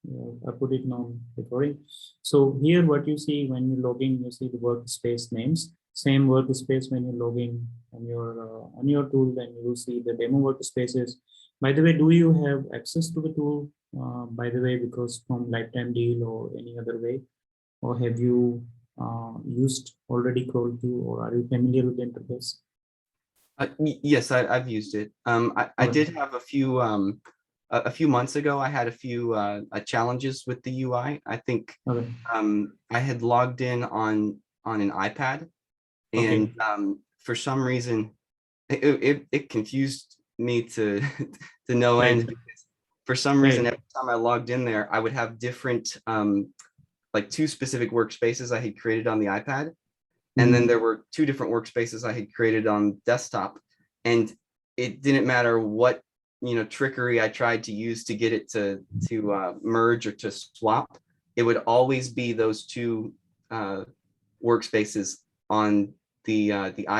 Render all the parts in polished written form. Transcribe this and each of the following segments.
I put it on recording. So here what you see when you log in, you see the workspace names. Same workspace when you log in on your tool, then you will see the demo workspaces. By the way, do you have access to the tool? By the way, because from lifetime deal or any other way, or have you used already CrawlQ, or are you familiar with the interface? Yes, I've used it. I did have a few months ago, I had a few challenges with the UI. I think Okay. I had logged in on an iPad, and Okay. for some reason it confused me to to no end, Right. because for some reason Right. every time I logged in there, I would have different like two specific workspaces I had created on the iPad, and then Mhm. there were two different workspaces I had created on desktop, and it didn't matter what trickery I tried to use to get it to merge or to swap. It would always be those two workspaces on the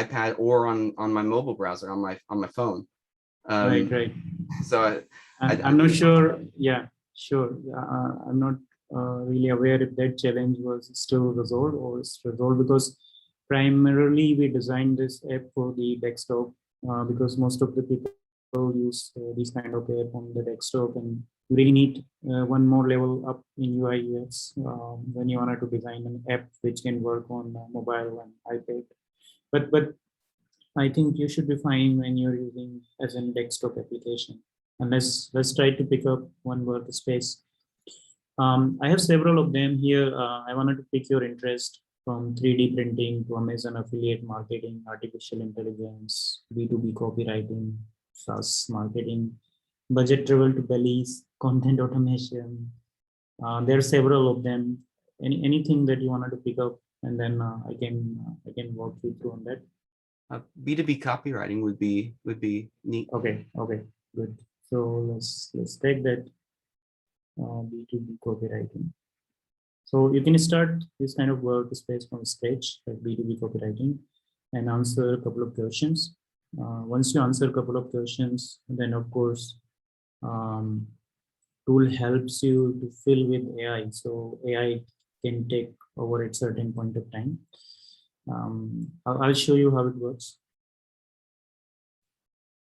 iPad or on my mobile browser on my phone. Right. Um, Right. so I I'm not think sure. Yeah, sure. I'm not really aware if that challenge was still resolved or is resolved, because primarily we designed this app for the desktop, because most of the people use these kind of app on the desktop, and you really need one more level up in UI UX when you wanted to design an app which can work on mobile and iPad. But I think you should be fine when you're using as a desktop application. And let's try to pick up one workspace. I have several of them here. I wanted to pick your interest, from 3D printing to Amazon affiliate marketing, artificial intelligence, B2B copywriting, SaaS marketing, budget travel to Belize, content automation. There are several of them. Anything that you wanted to pick up, and then I can walk you through on that. B2B copywriting would be neat. Okay, okay, good. So let's take that B2B copywriting. So you can start this kind of workspace from scratch, like B2B copywriting, and answer a couple of questions. Once you answer a couple of questions, then of course, um, tool helps you to fill with AI. So AI can take over at certain point of time. I'll show you how it works.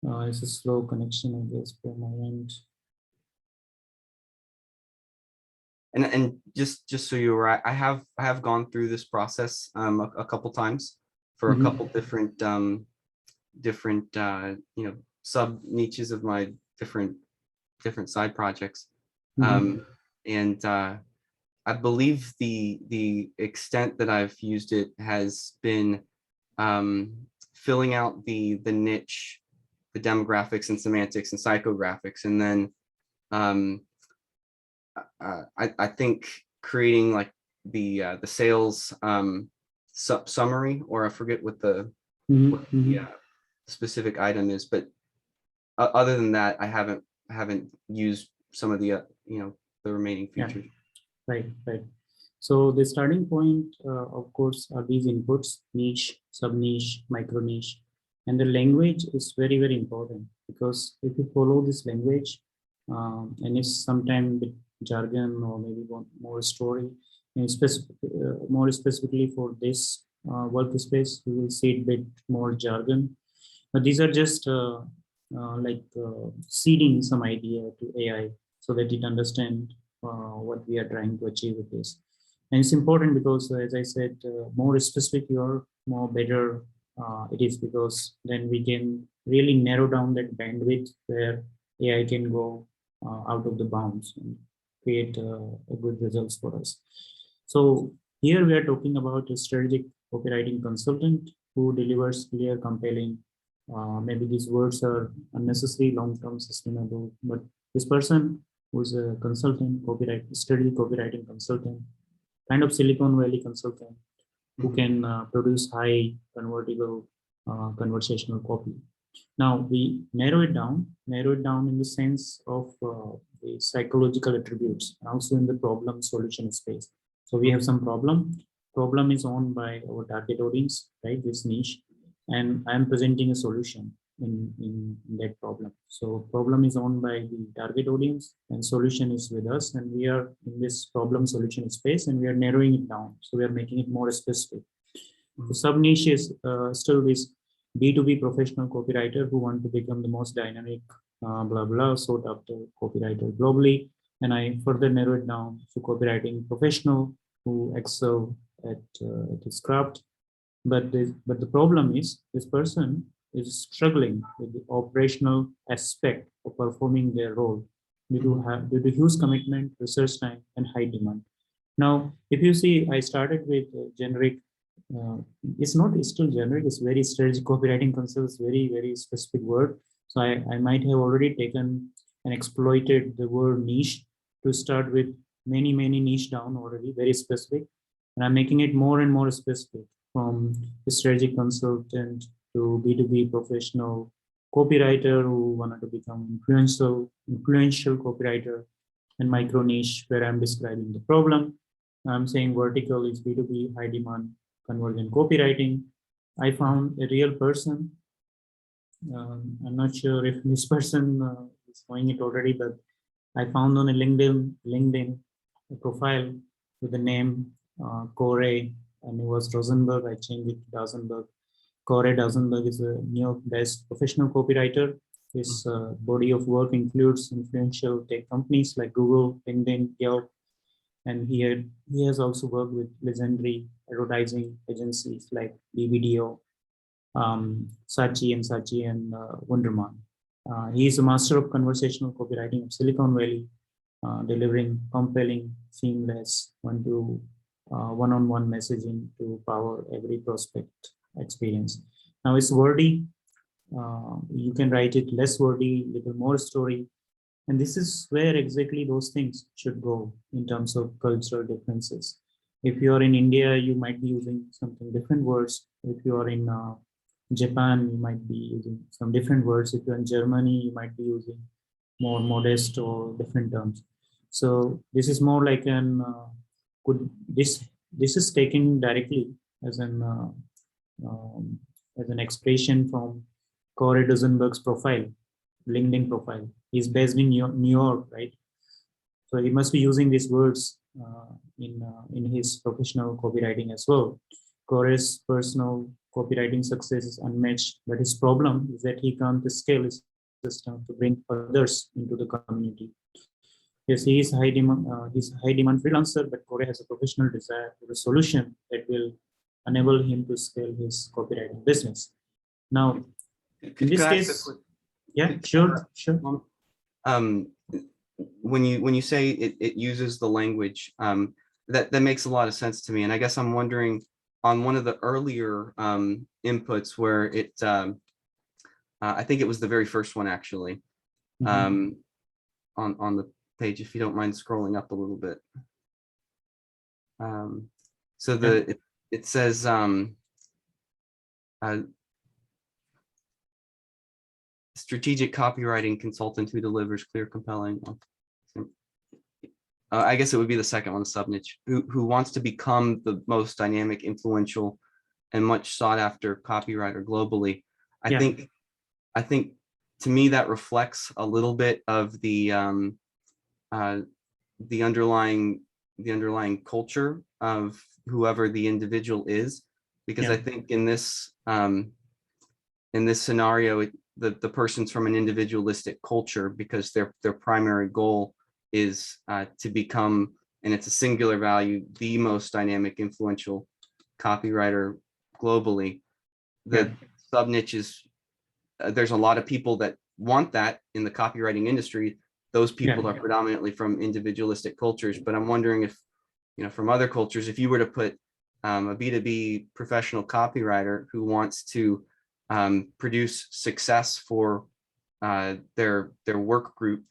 It's a slow connection, I guess, for my end. And just so you're right, I have gone through this process a couple times for a couple Mhm. different sub niches of my different side projects. Mhm. And I believe the extent that I've used it has been filling out the niche, the demographics and semantics and psychographics, and then I think creating like the sales summary, or I forget what Mhm. the Mhm. specific item is, but other than that, I haven't used some of the the remaining Yeah. features. Right, right. So the starting point, of course, are these inputs: niche, sub niche, micro niche, and the language is very, very important, because if you follow this language, and it's sometimes bit jargon or maybe more story, and more specifically for this workspace, you will see a bit more jargon. But these are just seeding some idea to AI so that it understand what we are trying to achieve with this. And it's important because, as I said, more specific you are, more better it is, because then we can really narrow down that bandwidth where AI can go out of the bounds and create a good results for us. So here we are talking about a strategic copywriting consultant who delivers clear, compelling. Maybe these words are unnecessary, long-term, sustainable, but this person who's a consultant, study copywriting consultant, kind of Silicon Valley consultant, who Mhm. can produce high convertible conversational copy. Now we narrow it down in the sense of the psychological attributes, and also in the problem solution space. So we have Mhm. some problem. Problem is owned by our target audience, right? This niche, and I am presenting a solution. in that problem. So problem is owned by the target audience and solution is with us, and we are in this problem solution space and we are narrowing it down. So we are making it more specific. The sub niche is still this B2B professional copywriter who want to become the most dynamic, blah, blah, sought after copywriter globally. And I further narrow it down to copywriting professional who excel at his craft. But the problem is this person is struggling with the operational aspect of performing their role due to huge commitment, research time, and high demand. Now, if you see, I started with generic. It's not still generic. It's very strategic copywriting concepts. Very specific word. So I might have already taken and exploited the word niche to start with many niche down already, very specific, and I'm making it more and more specific, from strategic consultant to B2B professional copywriter who wanted to become influential copywriter, and micro niche where I'm describing the problem. I'm saying vertical is B2B high demand conversion copywriting. I found a real person. I'm not sure if this person is knowing it already, but I found on a LinkedIn profile with the name Corey, and it was Rosenberg. I changed it to Rosenberg. Corey Rosenberg is a New York-based professional copywriter. His body of work includes influential tech companies like Google, LinkedIn, Yelp, and he has also worked with legendary advertising agencies like BBDO, Saatchi and Wunderman. He is a master of conversational copywriting of Silicon Valley, delivering compelling, seamless, one-on-one messaging to power every prospect experience. Now it's wordy. You can write it less wordy, little more story. And this is where exactly those things should go in terms of cultural differences. If you are in India, you might be using something different words. If you are in Japan, you might be using some different words. If you're in Germany, you might be using more modest or different terms. So this is more like this is taken directly as an expression from Corey Rosenberg's profile, LinkedIn profile. He's based in New York, right? So he must be using these words in his professional copywriting as well. Corey's personal copywriting success is unmatched, but his problem is that he can't scale his system to bring others into the community. Yes, he is he's a high demand freelancer, but Corey has a professional desire for a solution that will enable him to scale his copywriting business. Now, in this case, yeah, sure. When you say it uses the language, that makes a lot of sense to me. And I guess I'm wondering, on one of the earlier inputs where it, I think it was the very first one actually, on the page, if you don't mind scrolling up a little bit. So it says, strategic copywriting consultant who delivers clear, compelling. I guess it would be the second one, the sub niche, who wants to become the most dynamic, influential, and much sought after copywriter globally. I think to me that reflects a little bit of the underlying culture of whoever the individual is, because I think in this scenario, the person's from an individualistic culture because their primary goal is to become, and it's a singular value, the most dynamic, influential copywriter globally. The sub niche is, there's a lot of people that want that in the copywriting industry. Those people are predominantly from individualistic cultures, but I'm wondering if, from other cultures, if you were to put a B2B professional copywriter who wants to produce success for their work group.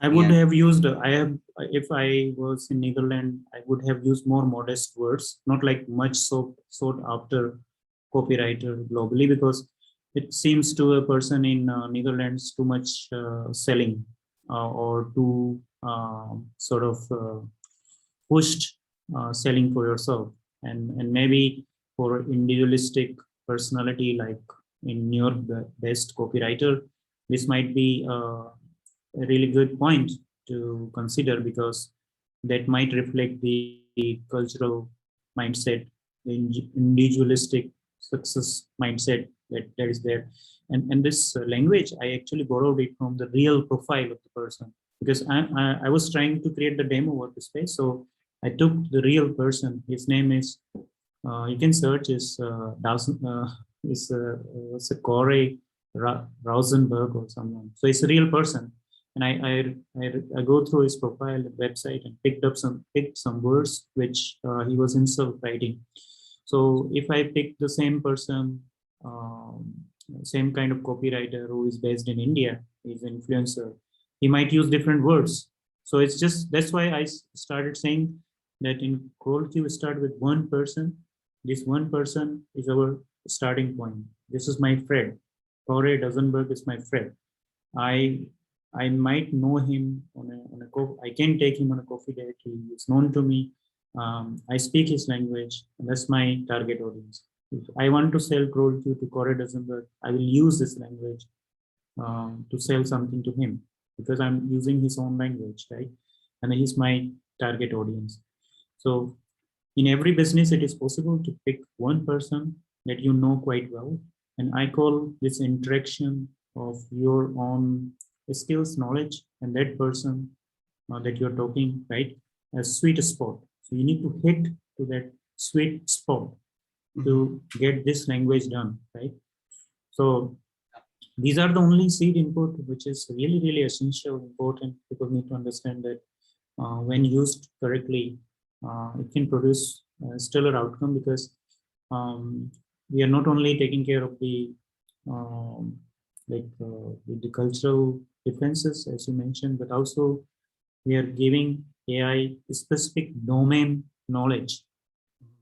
I would have used, if I was in Netherlands, I would have used more modest words, not like much sought after copywriter globally, because it seems to a person in Netherlands too much selling or too sort of pushed selling for yourself, and maybe for individualistic personality like in your best copywriter, this might be a really good point to consider, because that might reflect the cultural mindset, the individualistic success mindset that is there. And this language, I actually borrowed it from the real profile of the person, because I was trying to create the demo workspace. So I took the real person. His name is, you can search his it's a Corey Rosenberg or someone. So it's a real person. And I go through his profile and website and picked some words which he was himself writing. So if I pick the same person, same kind of copywriter who is based in India, he's an influencer, he might use different words. So it's just, that's why I started saying that in CrawlQ we start with one person. This one person is our starting point. This is my friend. Corey Rosenberg is my friend. I might know him I can take him on a coffee date. He is known to me. I speak his language, and that's my target audience. If I want to sell CrawlQ to Corey Rosenberg, I will use this language to sell something to him, because I'm using his own language, right? And he's my target audience. So in every business, it is possible to pick one person that you know quite well. And I call this interaction of your own skills, knowledge, and that person that you're talking, right, a sweet spot. So you need to hit to that sweet spot to get this language done, right? So these are the only seed input, which is really, really essential, important. People need to understand that when used correctly, it can produce a stellar outcome, because we are not only taking care of the the cultural differences, as you mentioned, but also we are giving AI specific domain knowledge.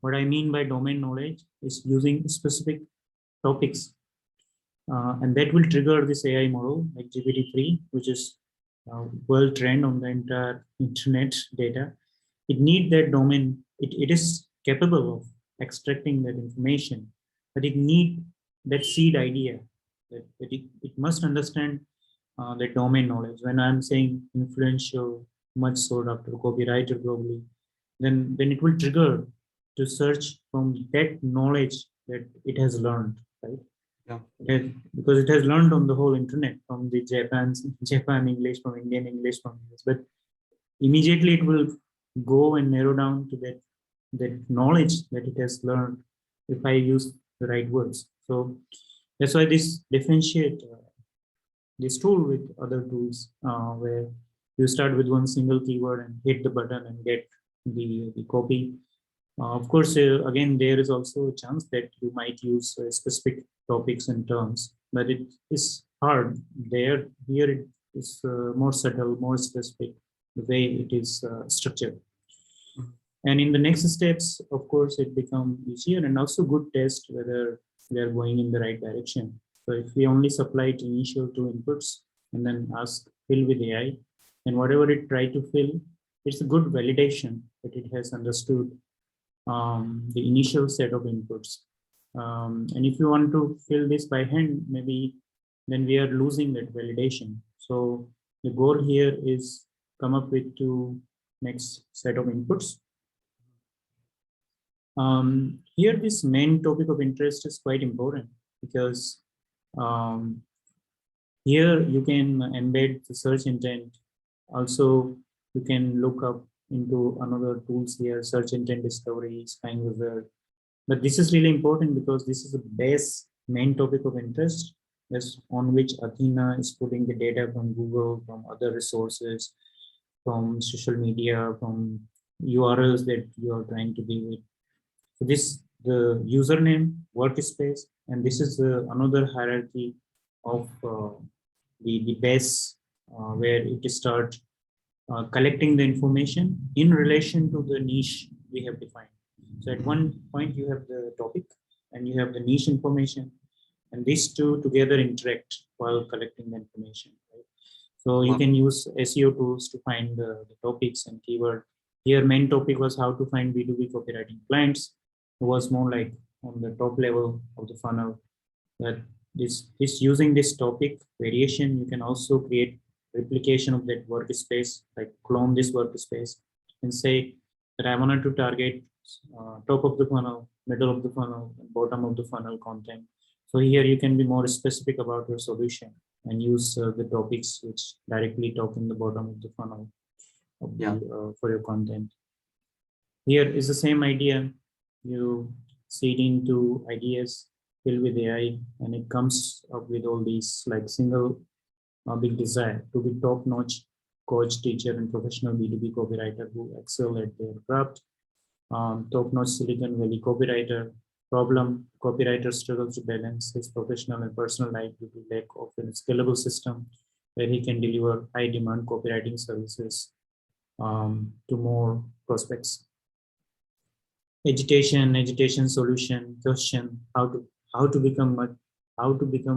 What I mean by domain knowledge is using specific topics, and that will trigger this AI model like GPT-3, which is world trend on the entire internet data. It needs that domain. It is capable of extracting that information, but it needs that seed idea, that it must understand the domain knowledge. When I'm saying influential, much sought after copywriter globally, then it will trigger to search from that knowledge that it has learned, right? Yeah. Because it has learned on the whole internet, from the Japan English, from Indian English, from US, but immediately it will go and narrow down to that knowledge that it has learned if I use the right words. So that's why this differentiate this tool with other tools, where you start with one single keyword and hit the button and get the copy. Of course, again, there is also a chance that you might use specific topics and terms, but it is hard there. Here it is more subtle, more specific, the way it is structured. And in the next steps, of course, it becomes easier and also good test whether we are going in the right direction. So if we only supply the initial two inputs and then ask fill with AI, and whatever it try to fill, it's a good validation that it has understood the initial set of inputs. And if you want to fill this by hand, maybe then we are losing that validation. So the goal here is come up with two next set of inputs. Here, this main topic of interest is quite important, because here you can embed the search intent. Also, you can look up into another tools here, search intent discovery, spying result. But this is really important because this is the base main topic of interest, is on which Athena is putting the data from Google, from other resources, from social media, from URLs that you are trying to be with. So this, the username, workspace, and this is another hierarchy of the base where it starts collecting the information in relation to the niche we have defined. So at one point you have the topic and you have the niche information, and these two together interact while collecting the information. Right? So you can use SEO tools to find the topics and keyword. Here main topic was how to find B2B copywriting clients. It was more like on the top level of the funnel, that this using this topic variation, you can also create replication of that workspace, like clone this workspace and say that I wanted to target top of the funnel, middle of the funnel, and bottom of the funnel content. So here you can be more specific about your solution and use the topics which directly talk in the bottom of the funnel of for your content. Here is the same idea. You seed into ideas, fill with AI, and it comes up with all these like single big desire to be top-notch coach, teacher, and professional B2B copywriter who excel at their craft. Top-notch Silicon Valley copywriter. Problem: copywriter struggles to balance his professional and personal life due to lack of a scalable system where he can deliver high-demand copywriting services to more prospects. Agitation solution question: how to become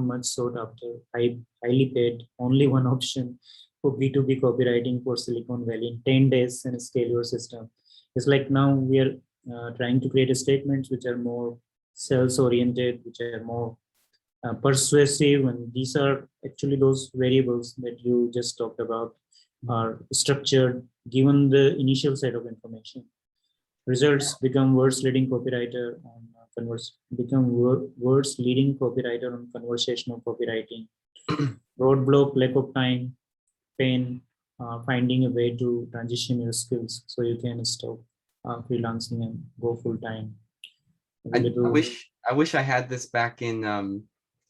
much sought after, highly paid, only one option for B2B copywriting for Silicon Valley in 10 days and scale your system. It's like now we are trying to create statements which are more sales oriented, which are more persuasive, and these are actually those variables that you just talked about are structured given the initial set of information. Results: become world's leading copywriter on world's leading copywriter on conversational copywriting. Roadblock: lack of time, pain, finding a way to transition your skills so you can stop freelancing and go full time. I wish I had this back in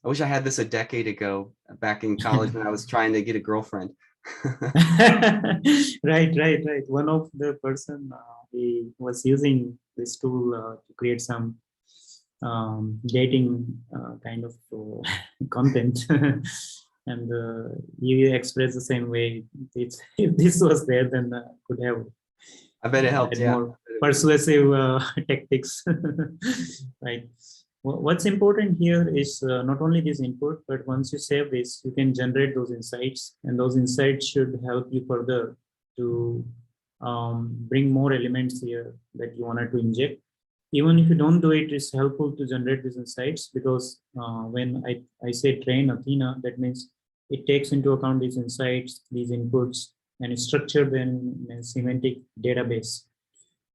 I wish I had this a decade ago back in college when I was trying to get a girlfriend. Right. One of the person he was using this tool to create some dating kind of content, and you express the same way. If this was there, then could have. I bet it helped. Yeah. More persuasive tactics, right? What's important here is not only this input, but once you save this, you can generate those insights, and those insights should help you further to bring more elements here that you wanted to inject. Even if you don't do it, it's helpful to generate these insights because when I say train Athena, that means it takes into account these insights, these inputs, and structure them in a semantic database.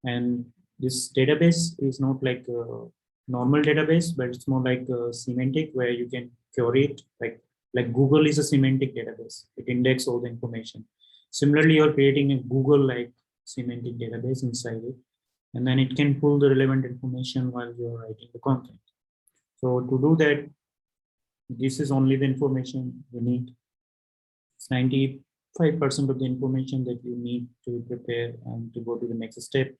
And this database is not like a normal database, but it's more like a semantic where you can curate, like Google is a semantic database. It indexes all the information. Similarly, you're creating a Google-like semantic database inside it, and then it can pull the relevant information while you're writing the content. So to do that, this is only the information you need. It's 95% of the information that you need to prepare and to go to the next step.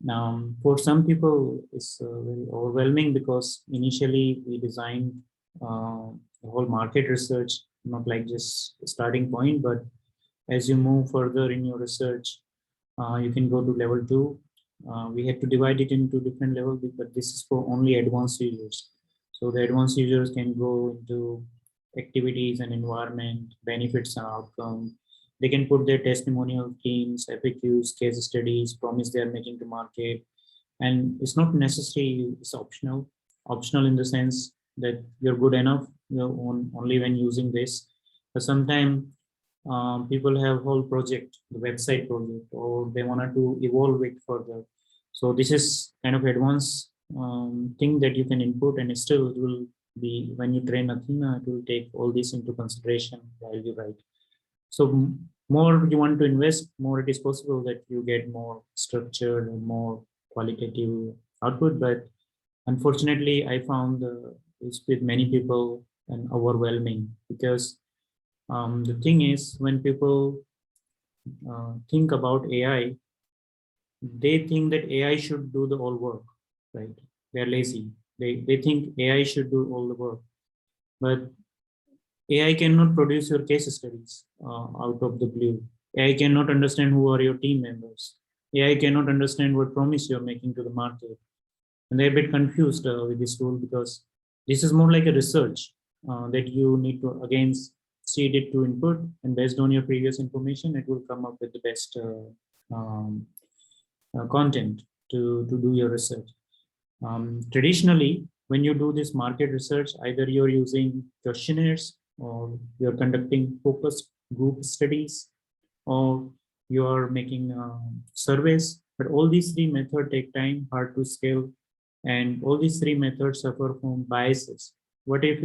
Now, for some people, it's very overwhelming because initially we designed the whole market research, not like just a starting point, but as you move further in your research, you can go to level 2. We had to divide it into different levels, but this is for only advanced users. So the advanced users can go into activities and environment, benefits and outcome. They can put their testimonial themes, FAQs, case studies, promise they are making to market. And it's not necessary, it's optional. Optional in the sense that you're good enough only when using this. But sometimes people have whole project, the website project, or they wanted to evolve it further. So this is kind of advanced thing that you can input, and still it will be, when you train Athena, it will take all this into consideration while you write. So more you want to invest, more it is possible that you get more structured and more qualitative output. But unfortunately, I found it's with many people and overwhelming because the thing is, when people think about AI, they think that AI should do the all work, right? They're lazy. They think AI should do all the work, but AI cannot produce your case studies out of the blue. AI cannot understand who are your team members. AI cannot understand what promise you're making to the market. And they're a bit confused with this tool because this is more like a research that you need to, again, seed it to input, and based on your previous information, it will come up with the best content to do your research. Traditionally, when you do this market research, either you're using questionnaires or you're conducting focus group studies or you're making surveys. But all these three methods take time, hard to scale, and all these three methods suffer from biases. What if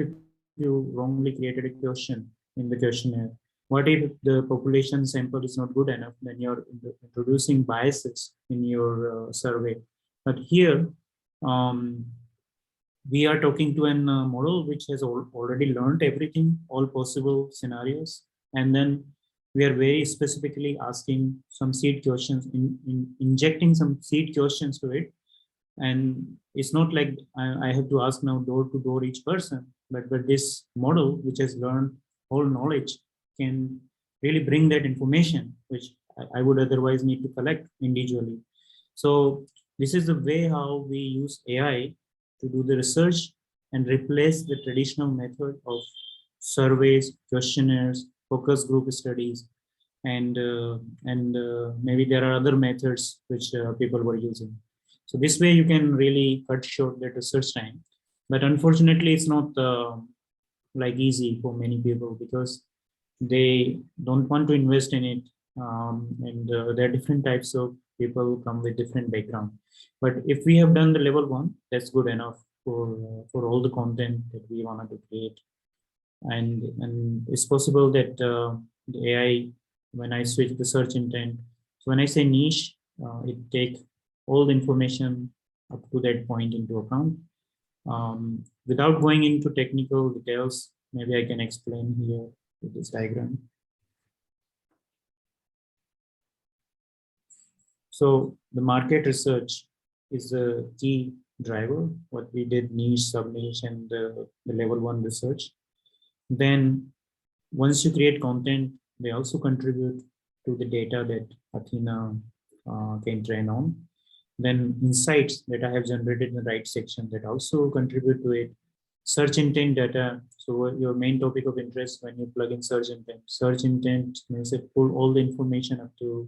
you wrongly created a question in the questionnaire? What if the population sample is not good enough? Then you're introducing biases in your survey. But here, um, we are talking to an model which has already learned everything, all possible scenarios, and then we are very specifically asking some seed questions, injecting some seed questions to it. And it's not like I have to ask now door to door each person, but this model which has learned whole knowledge can really bring that information which I would otherwise need to collect individually. So this is the way how we use AI to do the research and replace the traditional method of surveys, questionnaires, focus group studies, and maybe there are other methods which people were using. So this way you can really cut short the research time. But unfortunately, it's not like easy for many people because they don't want to invest in it. And there are different types of people who come with different background. But if we have done the level one, that's good enough for all the content that we wanted to create. And it's possible that the AI, when I switch the search intent, so when I say niche, it takes all the information up to that point into account. Without going into technical details, maybe I can explain here with this diagram. So the market research is a key driver. What we did, niche, sub-niche, and the level one research. Then once you create content, they also contribute to the data that Athena can train on. Then insights that I have generated in the right section that also contribute to it. Search intent data. So your main topic of interest when you plug in search intent. Search intent means it pull all the information up to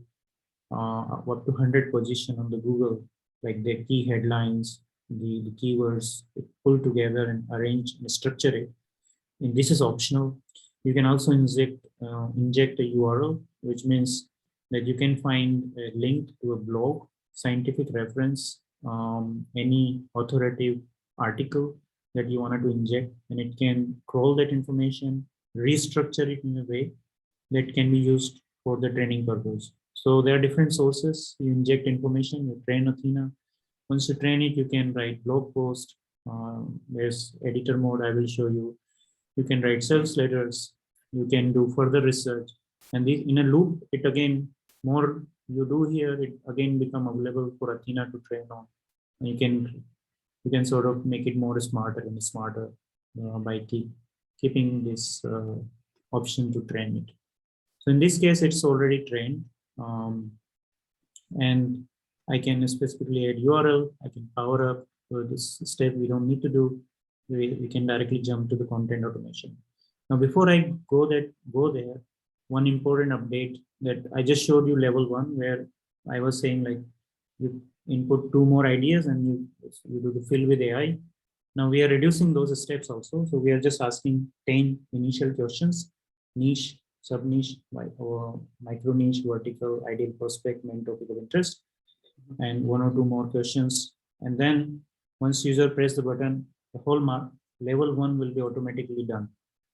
100 position on the Google, like the key headlines, the keywords, pull together and arrange and structure it. And this is optional. You can also inject a URL, which means that you can find a link to a blog, scientific reference, any authoritative article that you wanted to inject, and it can crawl that information, restructure it in a way that can be used for the training purpose. So there are different sources. You inject information, you train Athena. Once you train it, you can write blog post. There's editor mode, I will show you. You can write sales letters. You can do further research. And this, in a loop, it again, more you do here, it again become available for Athena to train on. And you can sort of make it more smarter and smarter by keeping this option to train it. So in this case, it's already trained. And I can specifically add URL. I can power up. So this step we don't need to do. We can directly jump to the content automation. Now, before I go there, one important update that I just showed you level one, where I was saying like you input 2 more ideas and you do the fill with AI. Now we are reducing those steps also. So we are just asking 10 initial questions, niche, sub-niche, or micro niche, vertical, ideal prospect, main topic of interest, and 1 or 2 more questions. And then once user press the button, the whole level 1 will be automatically done.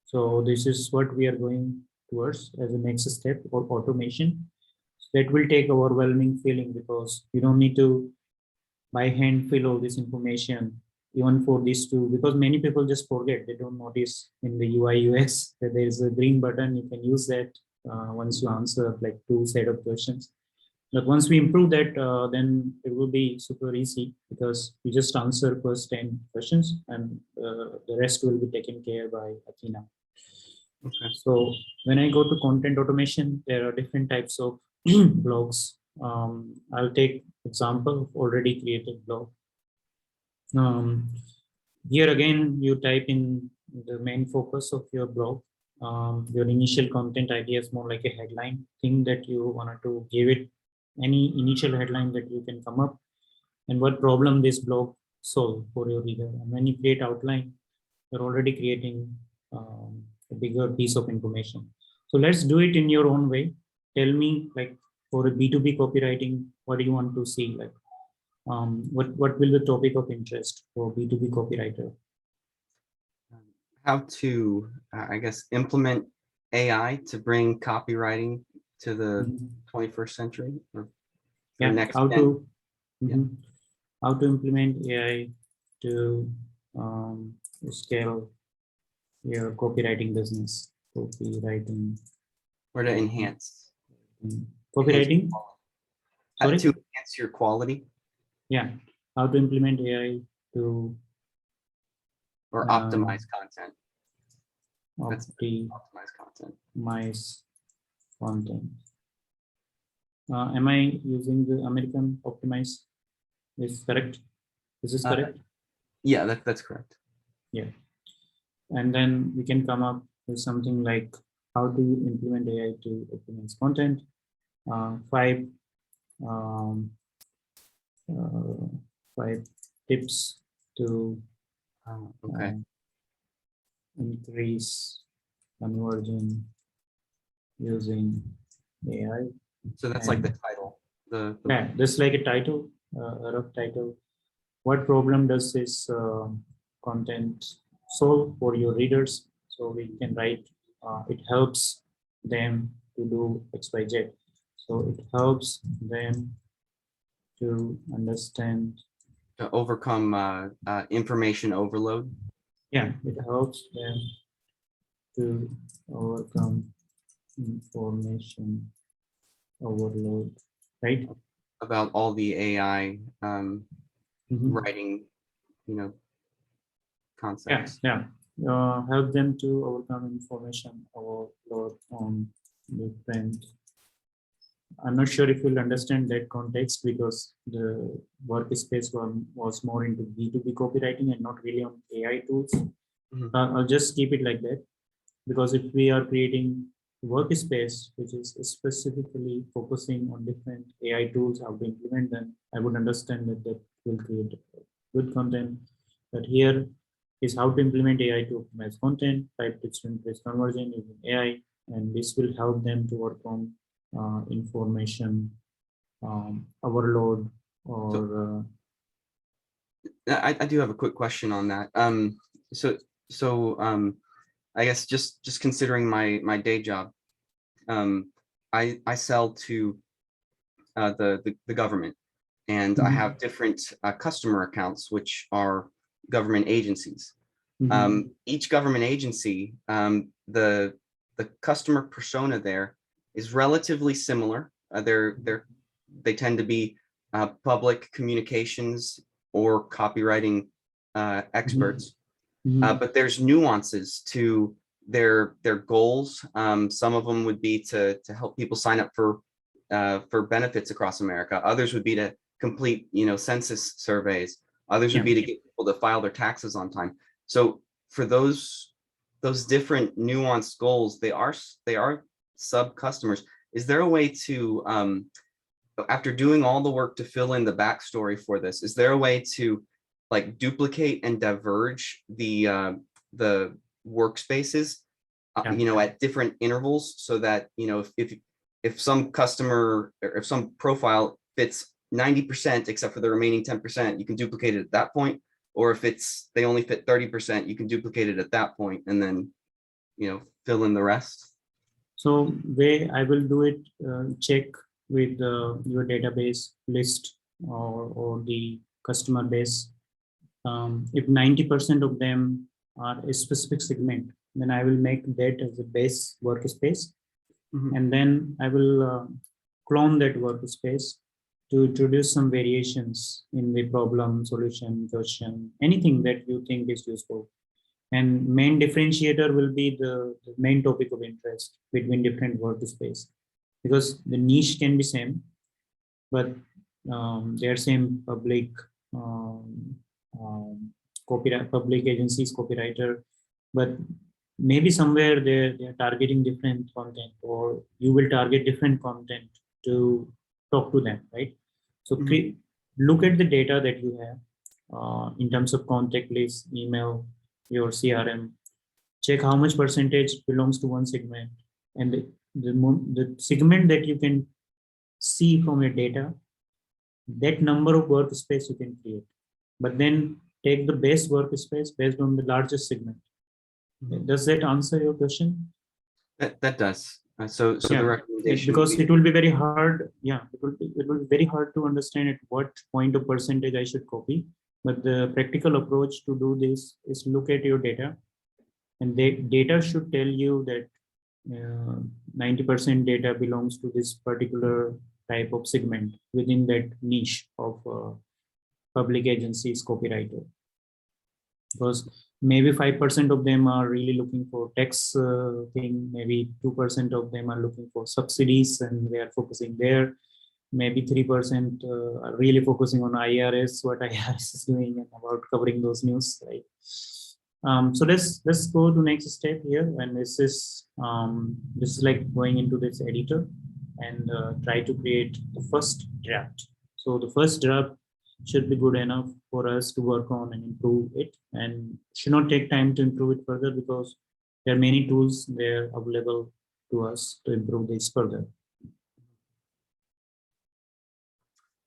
So this is what we are going towards as a next step for automation. That will take overwhelming feeling because you don't need to by hand fill all this information, even for these two, because many people just forget, they don't notice in the UI UX that there is a green button. You can use that once you answer like 2 set of questions. But once we improve that, then it will be super easy because you just answer first 10 questions and the rest will be taken care by Athena. Okay. So when I go to content automation, there are different types of blogs. I'll take example of already created blog. Here again, you type in the main focus of your blog. Your initial content idea is more like a headline thing that you wanted to give it, any initial headline that you can come up, and what problem this blog soul for your reader. And when you create outline, you're already creating a bigger piece of information. So let's do it in your own way. Tell me, like, for a B2B copywriting, what do you want to see? Like, what will the topic of interest for B2B copywriter? How to, I guess, implement AI to bring copywriting to the 21st century, or Yeah, next how gen. to how to implement AI to scale your copywriting business. Copywriting. Or to enhance Copywriting. Sorry. to enhance your quality, Yeah. How to implement AI to or optimize content. optimize Optimize content. content. Am I using the American optimize? Is correct? Is this correct? Yeah, that's correct. Yeah. And then we can come up with something like how do you implement AI to optimize content? 5 tips to Okay. increase conversion using AI. So that's like the title. Yeah, just like a title, a rough title. What problem does this content solve for your readers? So we can write, it helps them to do XYZ. So it helps them to understand. To overcome information overload. Yeah, it helps them to overcome information overload, right? About all the AI writing, concepts. Yeah. Help them to overcome information overload on different. I'm not sure if you'll understand that context because the workspace was more into B2B copywriting and not really on AI tools. I'll just keep it like that because if we are creating workspace which is specifically focusing on different AI tools, how to implement them, I would understand that will create good content. But here is how to implement AI to optimize content, 5 tips to increase conversion using AI, and this will help them to work on information overload or. I do have a quick question on that. I guess just considering my day job, I sell to the government, and I have different customer accounts, which are government agencies. Each government agency, the customer persona there is relatively similar. They tend to be public communications or copywriting experts, but there's nuances to their goals. Some of them would be to help people sign up for benefits across America. Others would be to complete, census surveys. Others would be to get people to file their taxes on time. So for those different nuanced goals, they are sub customers. Is there a way to, after doing all the work to fill in the backstory for this, is there a way to like duplicate and diverge the workspaces, at different intervals, so that, if some customer or if some profile fits 90% except for the remaining 10%, you can duplicate it at that point. Or if they only fit 30%, you can duplicate it at that point and then, fill in the rest. So way I will do it, check with your database list or the customer base. If 90% of them are a specific segment, then I will make that as a base workspace. And then I will clone that workspace to introduce some variations in the problem, solution, question, anything that you think is useful. And main differentiator will be the main topic of interest between different workspace, because the niche can be same, but they are same public public agencies, copywriter, but maybe somewhere they're targeting different content, or you will target different content to talk to them, right? So look at the data that you have, in terms of contact list, email, your CRM. Check how much percentage belongs to one segment, and the segment that you can see from your data, that number of workspace you can create. But then take the best workspace based on the largest segment. Does that answer your question? That does. So the Yeah, recommendation because would it will be very hard. Yeah, it will be very hard to understand at what point of percentage I should copy. But the practical approach to do this is look at your data, and the data should tell you that 90% data belongs to this particular type of segment within that niche of public agencies copywriter. Because maybe 5% of them are really looking for tax thing, maybe 2% of them are looking for subsidies and they are focusing there. Maybe 3% are really focusing on IRS, what IRS is doing and about covering those news, right? So let's go to next step here, and this is like going into this editor and try to create the first draft. So the first draft should be good enough for us to work on and improve it, and should not take time to improve it further because there are many tools there available to us to improve this further.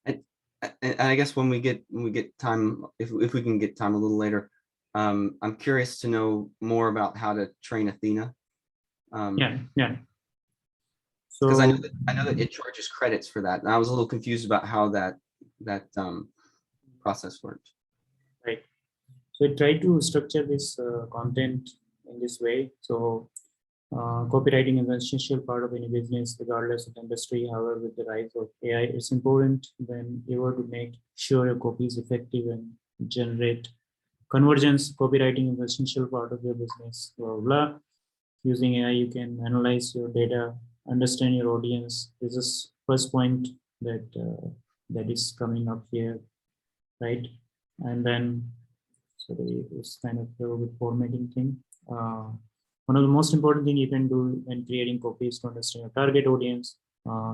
And I guess when we get time, if we can get time a little later, I'm curious to know more about how to train Athena. Yeah. So because I know that it charges credits for that, and I was a little confused about how that process worked. Right. So I try to structure this content in this way. So copywriting is an essential part of any business, regardless of industry. However, with the rise of AI, it's important when you want to make sure your copy is effective and generate conversions. Copywriting is an essential part of your business. Blah, blah, blah. Using AI, you can analyze your data, understand your audience. This is first point that that is coming up here, right? And then so it's kind of a formatting thing. One of the most important thing you can do when creating copy is to understand your target audience.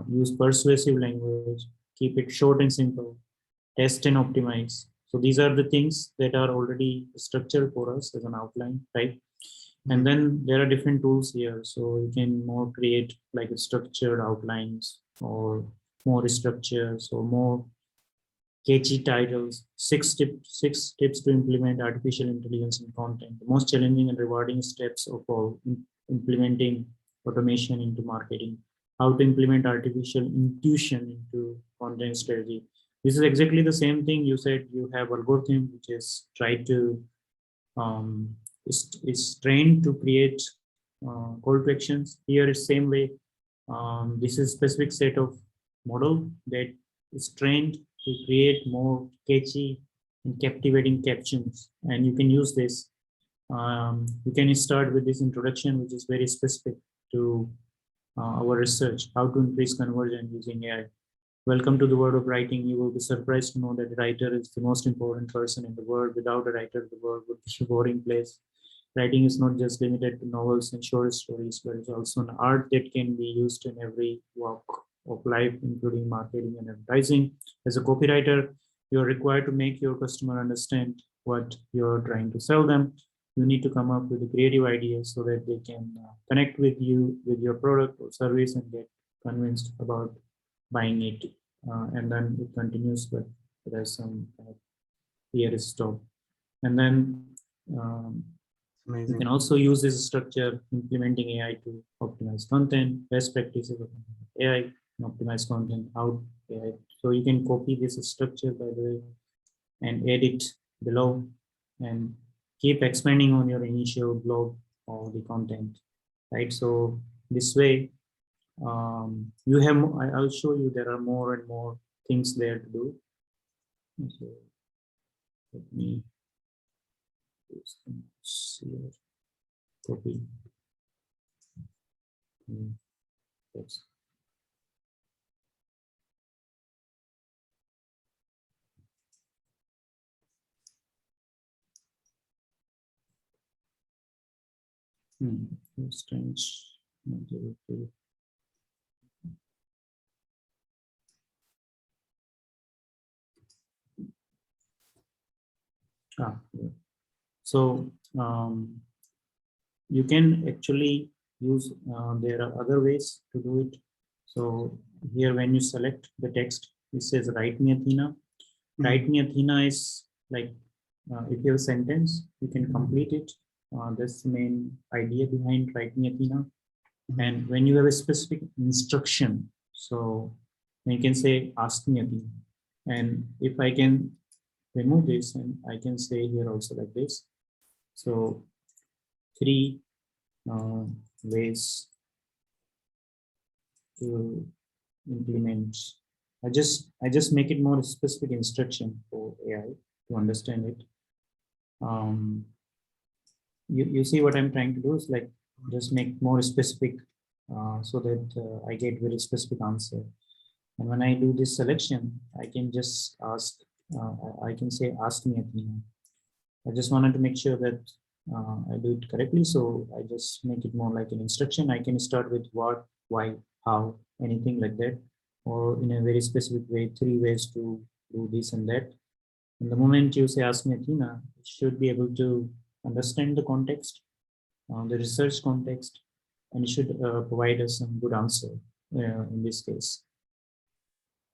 Use persuasive language. Keep it short and simple. Test and optimize. So these are the things that are already structured for us as an outline, right? And then there are different tools here. So you can more create like structured outlines or more structures or more catchy titles. Six tips to implement artificial intelligence in content. The most challenging and rewarding steps of all, implementing automation into marketing. How to implement artificial intuition into content strategy. This is exactly the same thing you said. You have algorithm which is try to is trained to create call to actions. Here is same way. This is specific set of model that is trained to create more catchy and captivating captions, and you can use this. You can start with this introduction, which is very specific to our research, how to increase conversion using AI. Welcome to the world of writing. You will be surprised to know that the writer is the most important person in the world. Without a writer, the world would be a boring place. Writing is not just limited to novels and short stories, but it's also an art that can be used in every walk of life, including marketing and advertising. As a copywriter, you're required to make your customer understand what you're trying to sell them. You need to come up with creative ideas so that they can connect with you, with your product or service, and get convinced about buying it. And then it continues, but there's some here is stop. And then you can also use this structure implementing AI to optimize content, best practices of AI, and optimize content out AI. So you can copy this structure, by the way, and edit below and keep expanding on your initial blog or the content, right? So this way, you have, I'll show you there are more and more things there to do. So let me here, copy. Yes. Strange. Yeah. So you can actually use, there are other ways to do it. So here, when you select the text, it says write me Athena. Write me Athena is like, if you have a sentence, you can complete it. That's the main idea behind write me Athena. And when you have a specific instruction, so you can say ask me Athena. And if I can remove this, and I can say here also like this. So three ways to implement. I just make it more specific instruction for AI to understand it. You see what I'm trying to do is like just make more specific, so that I get very specific answer. And when I do this selection, I can just ask, I can say ask me Athena. I just wanted to make sure that I do it correctly. So I just make it more like an instruction. I can start with what, why, how, anything like that, or in a very specific way, three ways to do this and that. And the moment you say ask me Athena, it should be able to understand the context, the research context, and it should provide us some good answer in this case.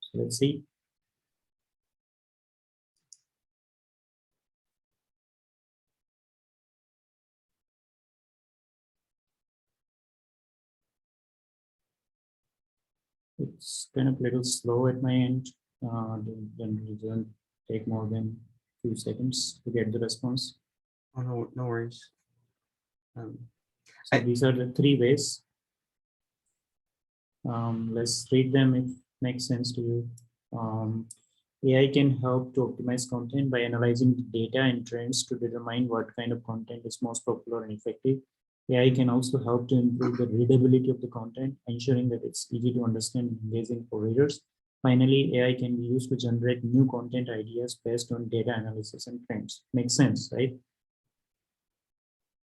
So let's see. It's kind of a little slow at my end. It doesn't take more than a few seconds to get the response. Oh, no worries. So these are the three ways. Let's read them if it makes sense to you. AI can help to optimize content by analyzing the data and trends to determine what kind of content is most popular and effective. AI can also help to improve the readability of the content, ensuring that it's easy to understand and engaging for readers. Finally, AI can be used to generate new content ideas based on data analysis and trends. Makes sense, right?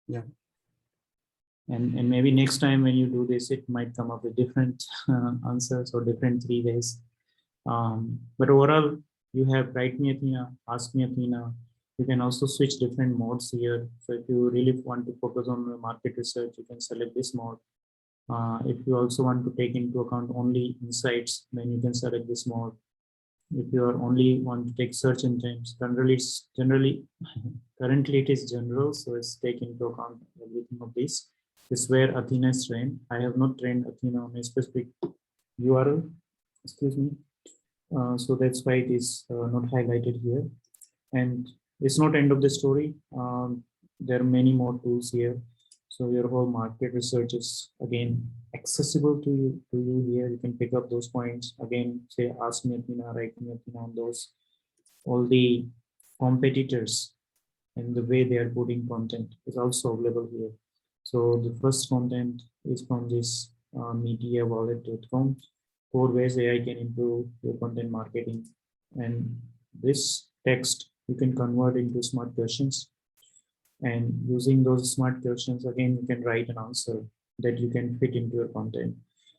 Yeah. And maybe next time when you do this, it might come up with different answers or different three ways. But overall, you have write me Athena, ask me Athena. You can also switch different modes here. So if you really want to focus on the market research, you can select this mode. If you also want to take into account only insights, then you can select this mode. If you are only want to take search engines, currently it is general, so it's take into account everything of this. This is where Athena is trained. I have not trained Athena on a specific URL. Excuse me. So that's why it is not highlighted here. And it's not end of the story. There are many more tools here. So your whole market research is again accessible to you here. You can pick up those points again. Say ask me Athena, write me Athena on those. All the competitors and the way they are putting content is also available here. So the first content is from this mediawallet.com. 4 ways AI can improve your content marketing. And this text you can convert into smart questions. And using those smart questions, again, you can write an answer that you can fit into your content.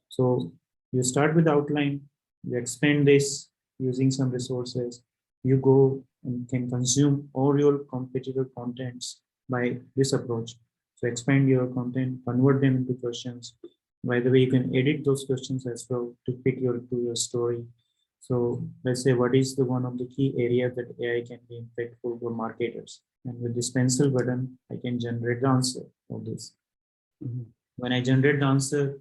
So you start with outline, you expand this using some resources, you go and can consume all your competitor contents by this approach. So expand your content, convert them into questions. By the way, you can edit those questions as well to fit to your story. So let's say, what is the one of the key areas that AI can be impactful for marketers? And with this pencil button, I can generate the answer of this. When I generate the answer,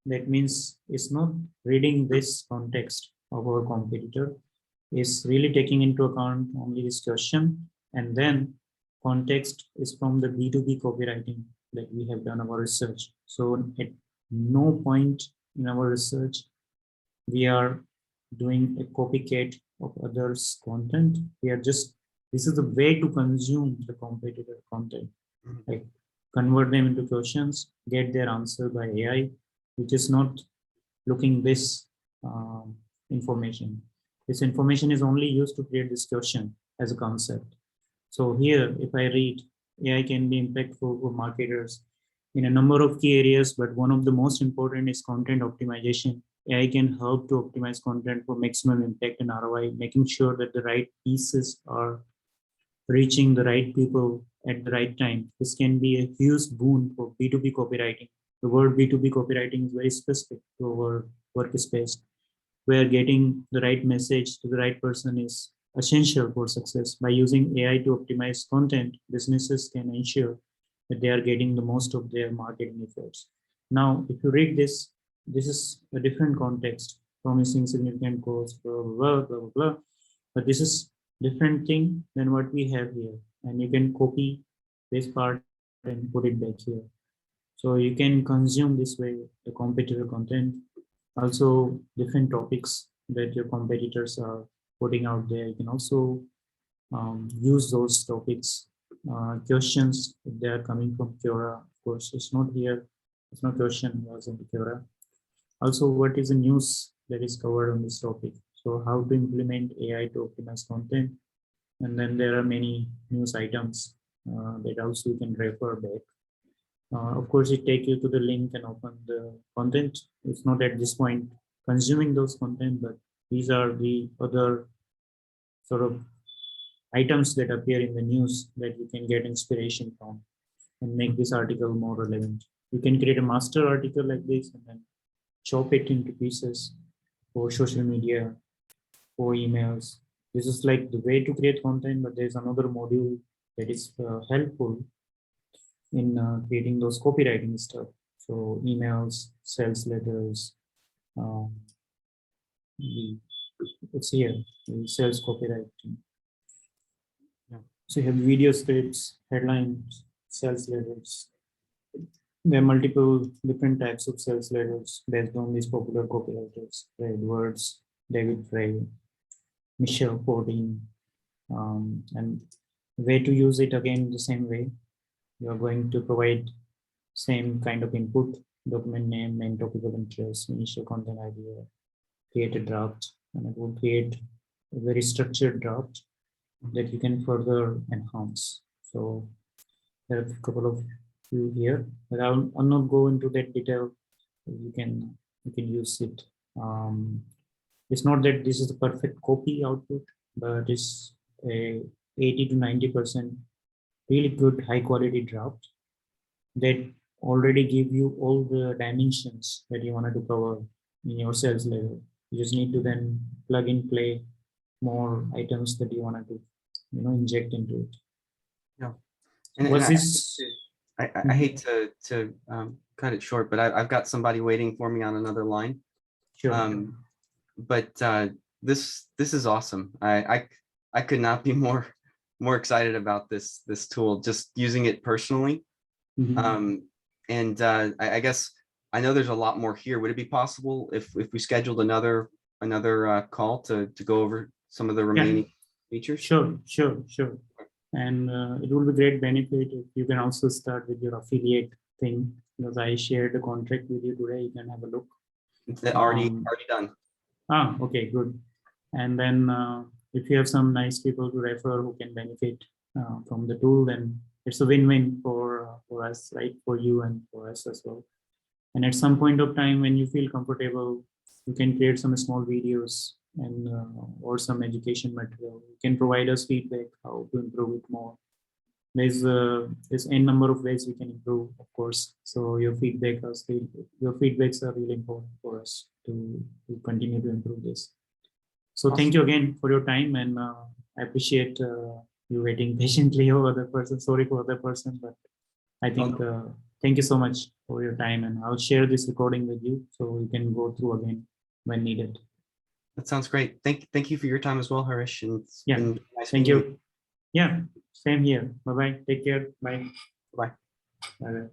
that means it's not reading this context of our competitor. It's really taking into account only this question. And then context is from the B2B copywriting that we have done our research. So at no point in our research, we are doing a copycat of others' content. We are just, this is the way to consume the competitor content. Like convert them into questions, get their answer by AI, which is not looking this information. This information is only used to create this question as a concept. So here, if I read, AI can be impactful for marketers in a number of key areas, but one of the most important is content optimization. AI can help to optimize content for maximum impact and ROI, making sure that the right pieces are reaching the right people at the right time. This can be a huge boon for B2B copywriting. The word B2B copywriting is very specific to our workspace, where getting the right message to the right person is essential for success. By using AI to optimize content, businesses can ensure that they are getting the most of their marketing efforts. Now, if you read this, this is a different context, promising significant goals, blah, blah, blah, blah, blah. But this is different thing than what we have here. And you can copy this part and put it back here. So you can consume this way the competitor content, also different topics that your competitors are putting out there. You can also use those topics, questions if they are coming from Quora. Of course, it's not here. It's no question was in Quora. Also, what is the news that is covered on this topic? So how to implement AI to optimize content. And then there are many news items that also you can refer back. Of course, it take you to the link and open the content. It's not at this point consuming those content, but these are the other sort of items that appear in the news that you can get inspiration from and make this article more relevant. You can create a master article like this and then chop it into pieces for social media, for emails. This is like the way to create content, but there's another module that is helpful in creating those copywriting stuff. So emails, sales letters, it's here, sales copywriting. Yeah. So you have video scripts, headlines, sales letters. There are multiple different types of sales letters based on these popular copywriters, Edwards, David Frey, Michelle Portin, and way to use it again the same way. You are going to provide same kind of input, document name, main topic of interest, initial content idea, create a draft, and it will create a very structured draft that you can further enhance. So there are a couple of few here, but I'll not go into that detail. You can use it. It's not that this is the perfect copy output, but it's a 80 to 90% really good high quality draft that already give you all the dimensions that you wanted to cover in your sales level. You just need to then plug and play more items that you wanted to, inject into it. Yeah. And Was this? I hate to cut it short, but I've got somebody waiting for me on another line. Sure. But this is awesome. I could not be more excited about this tool, just using it personally. Mhm. And I guess I know there's a lot more here. Would it be possible if we scheduled another call to go over some of the remaining features? Sure. And it will be great benefit if you can also start with your affiliate thing, because I shared the contract with you today. You can have a look. It's already done. Okay, good. And then if you have some nice people to refer who can benefit from the tool, then it's a win-win for us, right? For you and for us as well. And at some point of time, when you feel comfortable, you can create some small videos and or some education material. You can provide us feedback how to improve it more. There's n number of ways we can improve, of course. So your feedbacks are really important for us to continue to improve this. So Awesome. Thank you again for your time, and I appreciate you waiting patiently over the person. Sorry for the person, but I think thank you so much for your time, and I'll share this recording with you so you can go through again when needed. That sounds great. Thank you for your time as well, Harish. And it's been nice thank you. Yeah, same here. Bye bye. Take care. Bye. Bye. Bye.